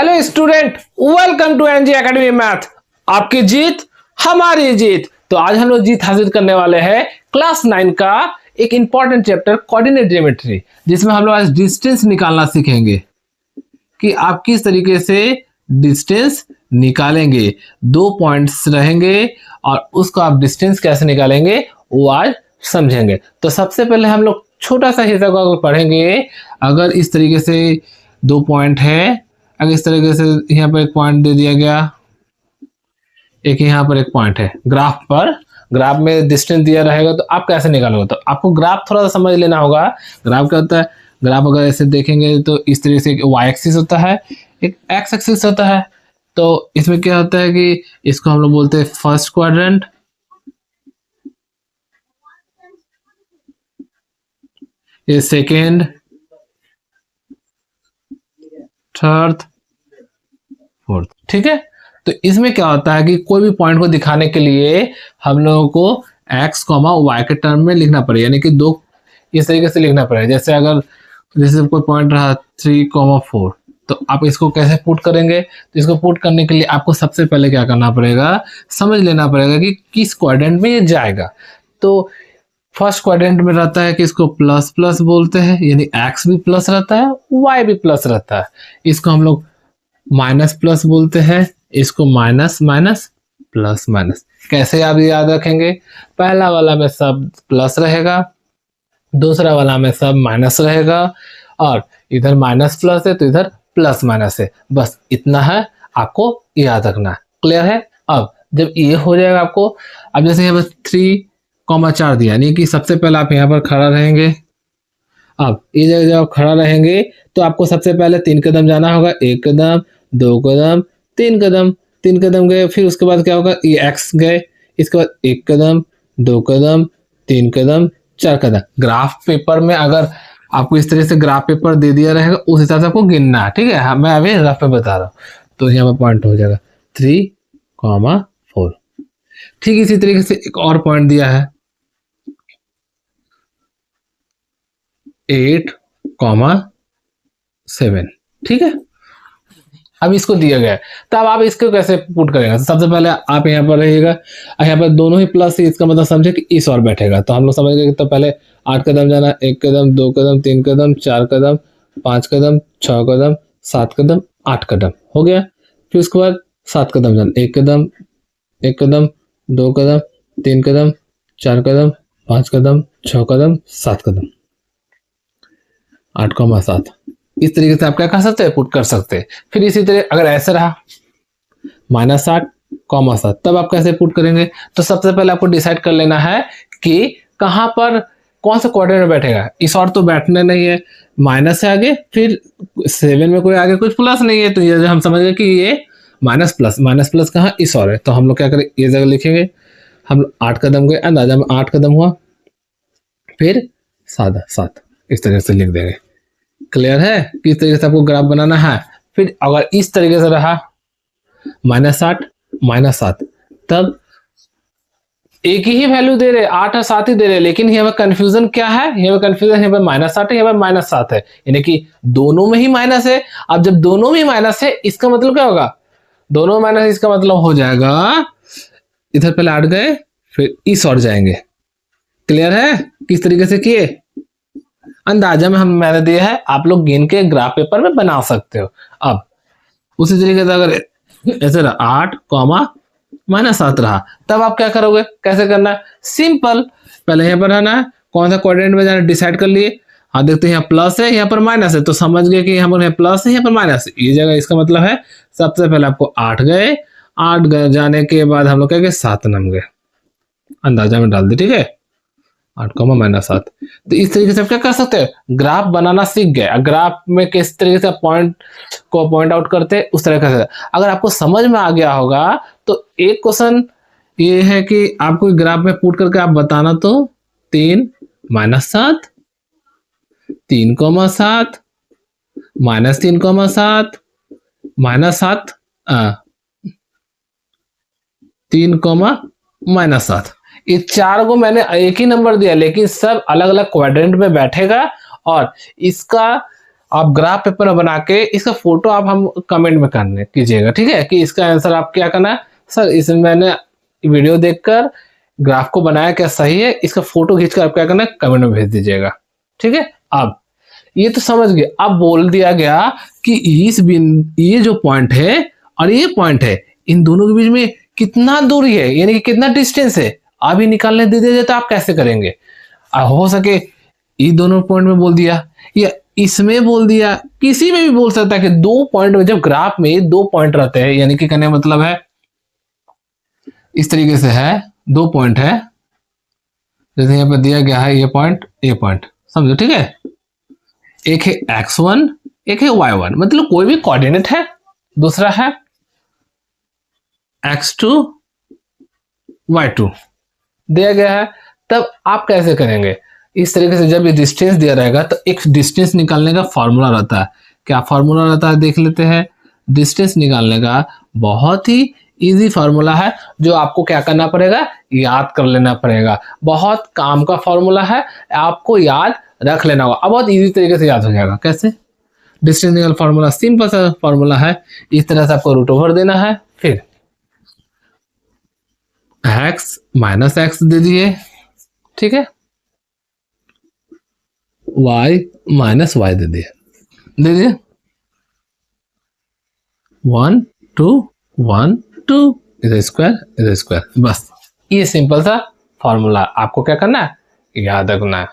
Hello student, welcome to NG academy math. आपकी जीत हमारी जीत। तो आज हम लोग जीत हासिल करने वाले हैं क्लास 9 का एक इंपॉर्टेंट चैप्टर कोऑर्डिनेट ज्योमेट्री, जिसमें हम लोग आज डिस्टेंस निकालना सीखेंगे कि आप किस तरीके से डिस्टेंस निकालेंगे। 2 पॉइंट्स रहेंगे और उसको आप डिस्टेंस कैसे निकालेंगे वो आज समझेंगे। तो सबसे पहले हम लोग छोटा सा हिस्सा को पढ़ेंगे। अगर इस तरीके से 2 पॉइंट है, अगर इस तरीके से यहाँ पर एक पॉइंट दे दिया गया, एक यहाँ पर एक पॉइंट है, ग्राफ में डिस्टेंस दिया रहेगा तो आप कैसे निकालोगे। तो आपको ग्राफ थोड़ा सा समझ लेना होगा। ग्राफ क्या होता है? ग्राफ अगर ऐसे देखेंगे तो इस तरीके से एक वाई एक्सिस होता है, एक एक्स एक्सिस होता है। तो इसमें क्या होता है कि इसको हम लोग बोलते हैं फर्स्ट क्वाड्रेंट, ये सेकेंड, थर्ड, फोर्थ। ठीक है, तो इसमें क्या होता है कि कोई भी पॉइंट को दिखाने के लिए हम लोगों को x, y के टर्म में लिखना पड़ेगा, यानी कि 2 इस तरीके से लिखना पड़ेगा। जैसे कोई पॉइंट रहा 3, 4, तो आप इसको कैसे पुट करेंगे? तो इसको पुट करने के लिए आपको सबसे पहले क्या करना पड़ेगा, समझ लेना पड़ेगा कि किस क्वाड्रेंट में ये जाएगा। तो फर्स्ट क्वाड्रेंट में रहता है कि इसको प्लस प्लस बोलते हैं, यानी x भी प्लस रहता है, y भी प्लस रहता है। इसको हम लोग माइनस प्लस बोलते हैं, इसको माइनस माइनस प्लस माइनस। कैसे आप याद रखेंगे? पहला वाला में सब प्लस रहेगा, दूसरा वाला में सब माइनस रहेगा, और इधर माइनस प्लस है तो इधर प्लस माइनस है। बस इतना है आपको याद रखना है। क्लियर है? अब जब ये हो जाएगा आपको, अब जैसे यहाँ पर 3, 4 दिया, यानी कि सबसे पहले आप यहाँ पर खड़ा रहेंगे। अब इस जगह जब आप खड़ा रहेंगे तो आपको सबसे पहले 3 कदम जाना होगा। 1 कदम, 2 कदम, 3 कदम। 3 कदम गए, फिर उसके बाद क्या होगा, ये एक्स गए, इसके बाद 1 कदम, 2 कदम, 3 कदम, 4 कदम। ग्राफ पेपर में अगर आपको इस तरह से ग्राफ पेपर दे दिया रहेगा, उस हिसाब से आपको गिनना है। ठीक है, मैं अभी रफ पे बता रहा हूँ। तो यहाँ पर पॉइंट हो जाएगा 3, 4। ठीक इसी तरीके से एक और पॉइंट दिया है 8, 7। ठीक है, अब इसको दिया गया है, तब आप इसको कैसे पुट करेंगे? सबसे पहले आप यहाँ पर रहिएगा, यहाँ पर दोनों ही प्लस है, इसका मतलब समझे कि इस और बैठेगा। तो हम लोग समझ गए, तो पहले 8 कदम जाना, 1 कदम, 2 कदम, 3 कदम, 4 कदम, 5 कदम, 6 कदम, 7 कदम, 8 कदम हो गया। फिर उसके बाद 7 कदम जाना, 1 कदम, 1 कदम, 2 कदम, 3 कदम, 4 कदम, 5 कदम, 6 कदम, 7 कदम, 8, 7। इस तरीके से आप क्या कर सकते हैं, पुट कर सकते हैं। फिर इसी तरह अगर ऐसे रहा -8, 7, तब आप कैसे पुट करेंगे? तो सबसे पहले आपको डिसाइड कर लेना है कि कहां पर कौन सा क्वाड्रेंट में बैठेगा। इस और तो बैठने नहीं है, माइनस है आगे, फिर 7 में कोई आगे कुछ प्लस नहीं है, तो ये हम समझ गए कि ये माइनस प्लस कहाँ, इस और है। तो हम लोग क्या करें, ये जगह लिखेंगे। हम 8 कदम गए, अंदाजा में 8 कदम हुआ, फिर 7 इस तरह से लिख देंगे। क्लियर है? किस तरीके से आपको ग्राफ बनाना है। फिर अगर इस तरीके से रहा -8, -7, तब एक ही वैल्यू दे रहे, 8 और 7 ही दे रहे, लेकिन यहाँ पर कंफ्यूजन क्या है? यहाँ पर कंफ्यूजन, यहाँ पर -8 है, यहाँ पर -7 है, यानी कि दोनों में ही माइनस है। अब जब दोनों में माइनस है, इसका मतलब क्या होगा? दोनों में माइनस, इसका मतलब हो जाएगा इधर पहले 8 गए, फिर इस और जाएंगे। क्लियर है? किस तरीके से किए, अंदाजा में मैंने दिया है, आप लोग गिन के ग्राफ पेपर में बना सकते हो। अब उसी तरीके से अगर ऐसे रहा 8, -7 रहा, तब आप क्या करोगे? कैसे करना है? सिंपल, पहले यहाँ पर रहना है, कौन सा क्वाड्रेंट में जाना डिसाइड कर लिए। हाँ देखते हैं, यहाँ प्लस है, यहाँ पर माइनस है, तो समझ गए कि यहाँ पर प्लस है, यहाँ पर माइनस है, ये जगह इसका मतलब है सबसे पहले आपको 8 गए, 8 जाने के बाद हम लोग क्या गए, 7 नंबर गए, अंदाजा में डाल दे। ठीक है, 8, -7। तो इस तरीके से आप क्या कर सकते हैं, ग्राफ बनाना सीख गए। ग्राफ में किस तरीके से पॉइंट को पॉइंट आउट करते हैं, उस तरीके से अगर आपको समझ में आ गया होगा तो एक क्वेश्चन ये है कि आपको ग्राफ में पुट करके आप बताना, तो 3, -7, 3, 7, -3, 7, -7, 3, -7, ये 4 को मैंने एक ही नंबर दिया, लेकिन सब अलग अलग क्वाड्रेंट में बैठेगा। और इसका आप ग्राफ पेपर में बना के इसका फोटो आप हम कमेंट में करने कीजिएगा, ठीक है, कि इसका आंसर आप क्या करना है। सर इसमें मैंने वीडियो देखकर ग्राफ को बनाया, क्या सही है, इसका फोटो खींचकर आप क्या करना है कमेंट में भेज दीजिएगा, ठीक है। अब ये तो समझ गए। अब बोल दिया गया कि ये जो पॉइंट है और ये पॉइंट है, इन दोनों के बीच में कितना दूरी है, यानी कि कितना डिस्टेंस है, अभी निकालने दे दिया जाए तो आप कैसे करेंगे। हो सके ये दोनों पॉइंट में बोल दिया या इसमें बोल दिया, किसी में भी बोल सकता है कि दो पॉइंट में, जब ग्राफ में दो पॉइंट रहते हैं, यानी कि कहने का मतलब है इस तरीके से है, दो पॉइंट है, जैसे यहाँ पे दिया गया है ये पॉइंट, समझो, ठीक है। एक है x1, एक है y1, मतलब कोई भी कोऑर्डिनेट है, दूसरा है x2 y2 दिया गया है। तब आप कैसे करेंगे इस तरीके से, जब ये डिस्टेंस दिया रहेगा तो एक डिस्टेंस निकालने का फॉर्मूला रहता है। क्या फॉर्मूला रहता है देख लेते हैं। डिस्टेंस निकालने का बहुत ही इजी फॉर्मूला है, जो आपको क्या करना पड़ेगा, याद कर लेना पड़ेगा। बहुत काम का फॉर्मूला है, आपको याद रख लेना होगा। अब बहुत इजी तरीके से याद हो जाएगा। कैसे? डिस्टेंस निकाल फॉर्मूला सिंपल सा फॉर्मूला है, इस तरह से आपको रूट ओवर देना है, फिर x माइनस एक्स दे दिए, ठीक है, y माइनस वाई दे दिए 1 2 1 2 इधर स्क्वायर, बस ये सिंपल सा फॉर्मूला आपको क्या करना है, याद रखना है।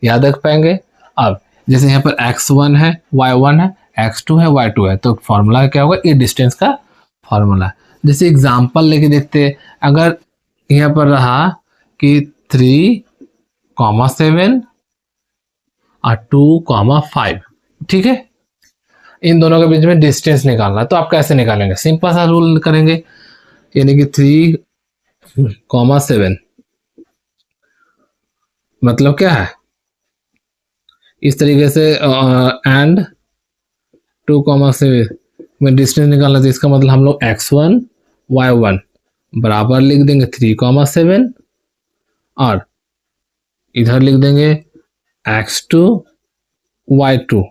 याद रख पाएंगे। अब जैसे यहाँ पर x1 है, y1 है, x2 है, y2 है, तो फॉर्मूला क्या होगा, ये डिस्टेंस का फॉर्मूला। जैसे एग्जांपल लेके देखते हैं, अगर यहाँ पर रहा कि 3,7 और 2,5, ठीक है, इन दोनों के बीच में डिस्टेंस निकालना, तो आप कैसे निकालेंगे, सिंपल सा रूल करेंगे, यानी कि 3,7 मतलब क्या है, इस तरीके से एंड 2,7 में डिस्टेंस निकालना, तो इसका मतलब हम लोग x1 y1 बराबर लिख देंगे 3,7 और इधर लिख देंगे x2 y2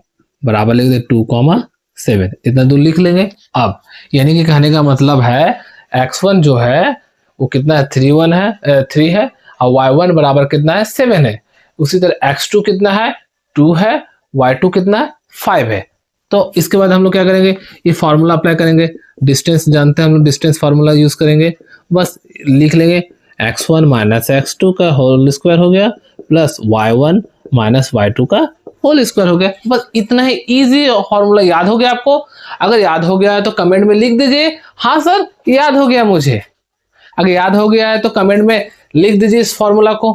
बराबर लिख देंगे 2,7, इतना दूर लिख लेंगे। अब यानी कि कहने का मतलब है x1 जो है वो कितना है, 3 है, और y1 बराबर कितना है, 7 है। उसी तरह x2 कितना है, 2 है, y2 कितना है, 5 है। तो इसके बाद हम लोग क्या करेंगे, ये फॉर्मूला अप्लाई करेंगे, डिस्टेंस जानते हैं हम लोग, डिस्टेंस फॉर्मूला यूज करेंगे, बस लिख लेंगे x1 माइनस x2 का होल स्क्वायर हो गया प्लस y1 माइनस y2 का होल स्क्वायर हो गया। बस इतना ही इजी फॉर्मूला याद हो गया आपको। अगर याद हो गया है तो कमेंट में लिख दीजिए हाँ सर याद हो गया मुझे। अगर याद हो गया है तो कमेंट में लिख दीजिए इस फॉर्मूला को।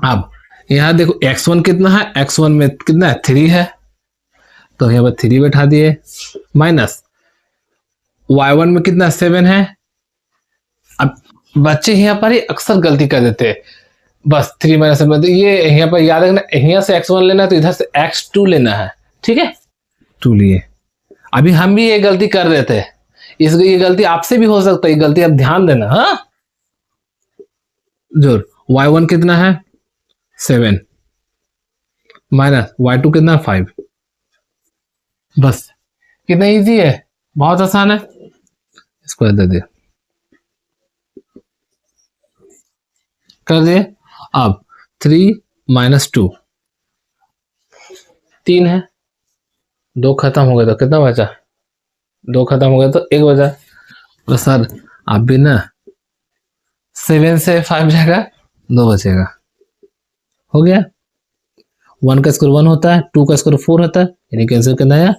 अब यहां देखो x1 कितना है, x1 में कितना है, 3 है, तो यहां पर 3 बैठा दिए, माइनस y1 में कितना 7 है। अब बच्चे यहाँ पर ही अक्सर गलती कर देते हैं, बस 3 माइनस 7, ये यहाँ पर याद रखना, यहाँ से x1 लेना है तो इधर से x2 लेना है, ठीक है, 2 लिए। अभी हम भी ये गलती कर देते हैं, ये गलती आपसे भी हो सकता है, ये गलती आप ध्यान देना। हाँ, जोर y1 कितना है 7 माइनस y2 कितना 5, बस कितना इजी है, बहुत आसान है, इसको दे दिया, कर दिए। अब 3 माइनस 2, 3 है, 2 खत्म हो गया तो कितना बचा, 2 खत्म हो गया तो 1 बचा। तो सर आप भी ना 7 से 5 जाएगा, 2 बचेगा, हो गया। 1 का स्क्वायर 1 होता है, 2 का स्क्वायर 4 होता है, यानी कि आंसर कितना है,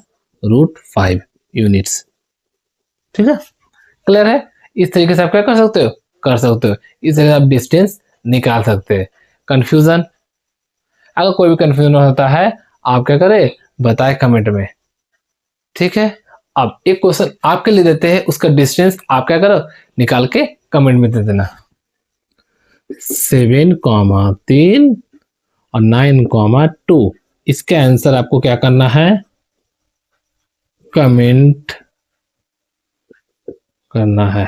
√5 यूनिट्स, ठीक है, क्लियर है। इस तरीके से आप क्या कर सकते हो, इस तरह से आप डिस्टेंस निकाल सकते हैं। कंफ्यूजन, अगर कोई भी कंफ्यूजन होता है आप क्या करें, बताएं कमेंट में, ठीक है। अब एक क्वेश्चन आपके लिए देते हैं, उसका डिस्टेंस आप क्या करो, निकाल के कमेंट में दे देना। 7,3 और 9,2, इसके आंसर आपको क्या करना है, कमेंट करना है,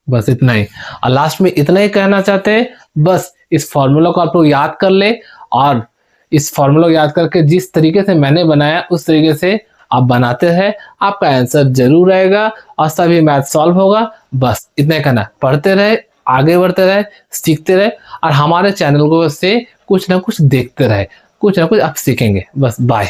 बस इतना ही। और लास्ट में इतना ही कहना चाहते हैं, बस इस फॉर्मूला को आप लोग याद कर ले और इस फॉर्मूला को याद करके जिस तरीके से मैंने बनाया उस तरीके से आप बनाते हैं, आपका आंसर जरूर आएगा और सभी मैथ सॉल्व होगा। बस इतना करना, पढ़ते रहे, आगे बढ़ते रहे, सीखते रहे और हमारे चैनल को से कुछ ना कुछ देखते रहे, कुछ ना कुछ आप सीखेंगे। बस बाय।